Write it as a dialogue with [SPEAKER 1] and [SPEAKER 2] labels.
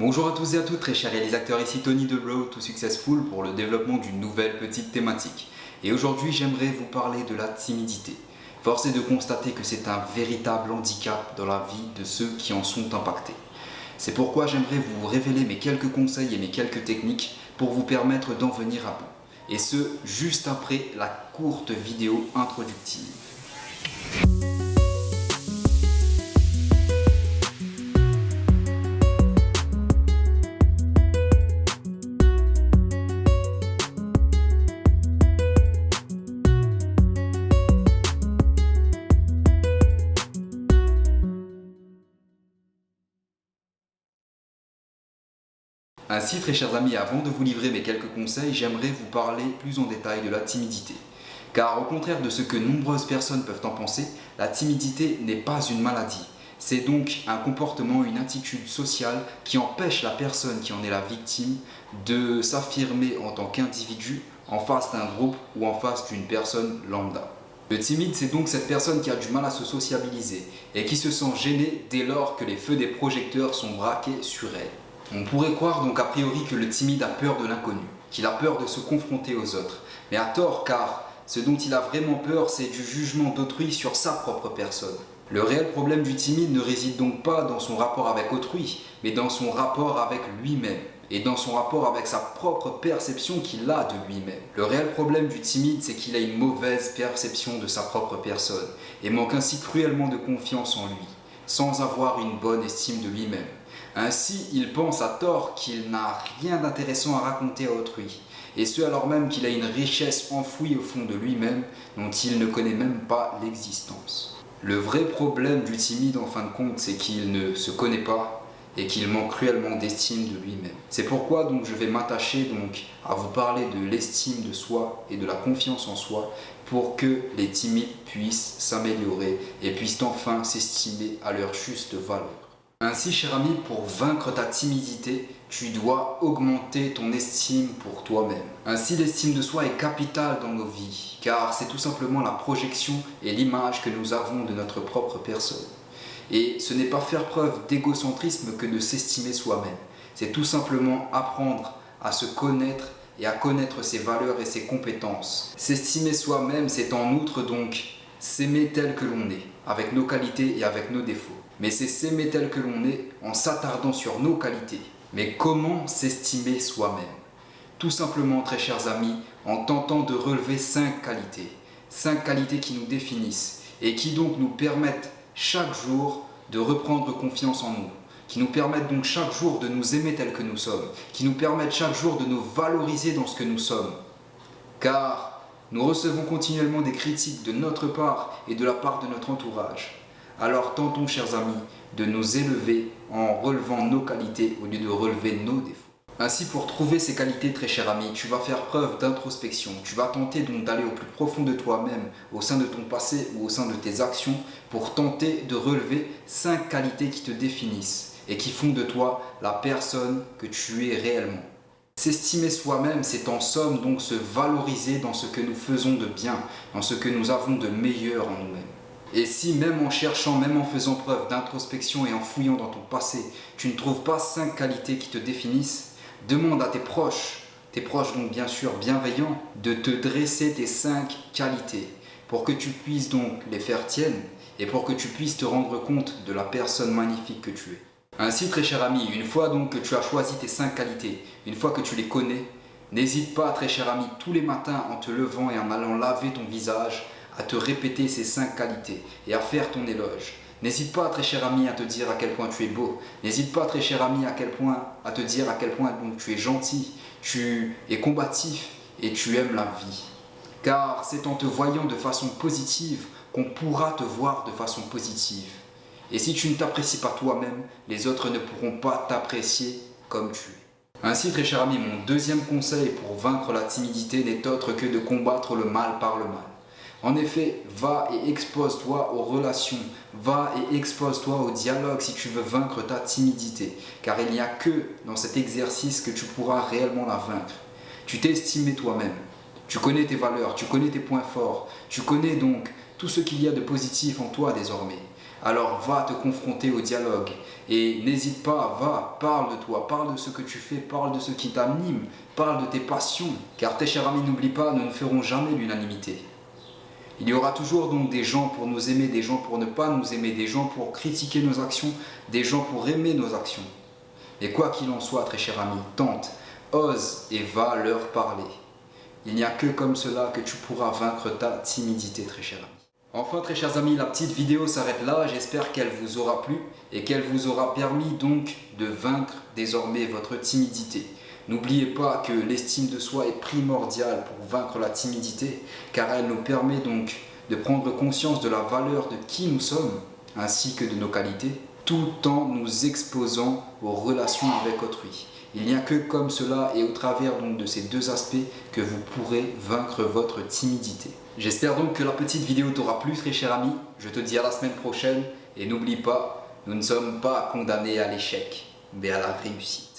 [SPEAKER 1] Bonjour à tous et à toutes, très chers réalisateurs, ici Tony de Road to Successful pour le développement d'une nouvelle petite thématique. Et aujourd'hui, j'aimerais vous parler de la timidité. Force est de constater que c'est un véritable handicap dans la vie de ceux qui en sont impactés. C'est pourquoi j'aimerais vous révéler mes quelques conseils et mes quelques techniques pour vous permettre d'en venir à bout. Et ce, juste après la courte vidéo introductive. Ainsi, très chers amis, avant de vous livrer mes quelques conseils, j'aimerais vous parler plus en détail de la timidité. Car au contraire de ce que nombreuses personnes peuvent en penser, la timidité n'est pas une maladie. C'est donc un comportement, une attitude sociale qui empêche la personne qui en est la victime de s'affirmer en tant qu'individu en face d'un groupe ou en face d'une personne lambda. Le timide, c'est donc cette personne qui a du mal à se sociabiliser et qui se sent gênée dès lors que les feux des projecteurs sont braqués sur elle. On pourrait croire donc a priori que le timide a peur de l'inconnu, qu'il a peur de se confronter aux autres. Mais à tort, car ce dont il a vraiment peur, c'est du jugement d'autrui sur sa propre personne. Le réel problème du timide ne réside donc pas dans son rapport avec autrui, mais dans son rapport avec lui-même, et dans son rapport avec sa propre perception qu'il a de lui-même. Le réel problème du timide, c'est qu'il a une mauvaise perception de sa propre personne, et manque ainsi cruellement de confiance en lui, sans avoir une bonne estime de lui-même. Ainsi, il pense à tort qu'il n'a rien d'intéressant à raconter à autrui, et ce alors même qu'il a une richesse enfouie au fond de lui-même dont il ne connaît même pas l'existence. Le vrai problème du timide en fin de compte, c'est qu'il ne se connaît pas et qu'il manque cruellement d'estime de lui-même. C'est pourquoi donc je vais m'attacher donc à vous parler de l'estime de soi et de la confiance en soi pour que les timides puissent s'améliorer et puissent enfin s'estimer à leur juste valeur. Ainsi, cher ami, pour vaincre ta timidité, tu dois augmenter ton estime pour toi-même. Ainsi, l'estime de soi est capitale dans nos vies, car c'est tout simplement la projection et l'image que nous avons de notre propre personne. Et ce n'est pas faire preuve d'égocentrisme que de s'estimer soi-même. C'est tout simplement apprendre à se connaître et à connaître ses valeurs et ses compétences. S'estimer soi-même, c'est en outre donc s'aimer tel que l'on est, avec nos qualités et avec nos défauts. Mais c'est s'aimer tel que l'on est en s'attardant sur nos qualités. Mais comment s'estimer soi-même? Tout simplement, très chers amis, en tentant de relever 5 qualités. 5 qualités qui nous définissent et qui donc nous permettent chaque jour de reprendre confiance en nous. Qui nous permettent donc chaque jour de nous aimer tel que nous sommes. Qui nous permettent chaque jour de nous valoriser dans ce que nous sommes. Car nous recevons continuellement des critiques de notre part et de la part de notre entourage. Alors tentons, chers amis, de nous élever en relevant nos qualités au lieu de relever nos défauts. Ainsi, pour trouver ces qualités, très cher ami, tu vas faire preuve d'introspection. Tu vas tenter donc d'aller au plus profond de toi-même, au sein de ton passé ou au sein de tes actions, pour tenter de relever 5 qualités qui te définissent et qui font de toi la personne que tu es réellement. S'estimer soi-même, c'est en somme donc se valoriser dans ce que nous faisons de bien, dans ce que nous avons de meilleur en nous-mêmes. Et si même en cherchant, même en faisant preuve d'introspection et en fouillant dans ton passé, tu ne trouves pas 5 qualités qui te définissent, demande à tes proches donc bien sûr bienveillants, de te dresser tes 5 qualités pour que tu puisses donc les faire tiennes et pour que tu puisses te rendre compte de la personne magnifique que tu es. Ainsi, très cher ami, une fois donc que tu as choisi tes 5 qualités, une fois que tu les connais, n'hésite pas, très cher ami, tous les matins en te levant et en allant laver ton visage, à te répéter ces 5 qualités et à faire ton éloge. N'hésite pas, très cher ami, à te dire à quel point tu es beau. N'hésite pas, très cher ami, à te dire à quel point donc, tu es gentil, tu es combatif et tu aimes la vie. Car c'est en te voyant de façon positive qu'on pourra te voir de façon positive. Et si tu ne t'apprécies pas toi-même, les autres ne pourront pas t'apprécier comme tu es. Ainsi, très cher ami, mon deuxième conseil pour vaincre la timidité n'est autre que de combattre le mal par le mal. En effet, va et expose-toi aux relations, va et expose-toi au dialogue si tu veux vaincre ta timidité, car il n'y a que dans cet exercice que tu pourras réellement la vaincre. Tu t'es estimé toi-même, tu connais tes valeurs, tu connais tes points forts, tu connais donc tout ce qu'il y a de positif en toi désormais. Alors va te confronter au dialogue et n'hésite pas, va, parle de toi, parle de ce que tu fais, parle de ce qui t'anime, parle de tes passions. Car tes chers amis, n'oublie pas, nous ne ferons jamais l'unanimité. Il y aura toujours donc des gens pour nous aimer, des gens pour ne pas nous aimer, des gens pour critiquer nos actions, des gens pour aimer nos actions. Et quoi qu'il en soit, très cher ami, tente, ose et va leur parler. Il n'y a que comme cela que tu pourras vaincre ta timidité, très cher ami. Enfin, très chers amis, la petite vidéo s'arrête là. J'espère qu'elle vous aura plu et qu'elle vous aura permis donc de vaincre désormais votre timidité. N'oubliez pas que l'estime de soi est primordiale pour vaincre la timidité, car elle nous permet donc de prendre conscience de la valeur de qui nous sommes, ainsi que de nos qualités, tout en nous exposant aux relations avec autrui. Il n'y a que comme cela et au travers donc de ces deux aspects que vous pourrez vaincre votre timidité. J'espère donc que la petite vidéo t'aura plu, très cher ami. Je te dis à la semaine prochaine et n'oublie pas, nous ne sommes pas condamnés à l'échec, mais à la réussite.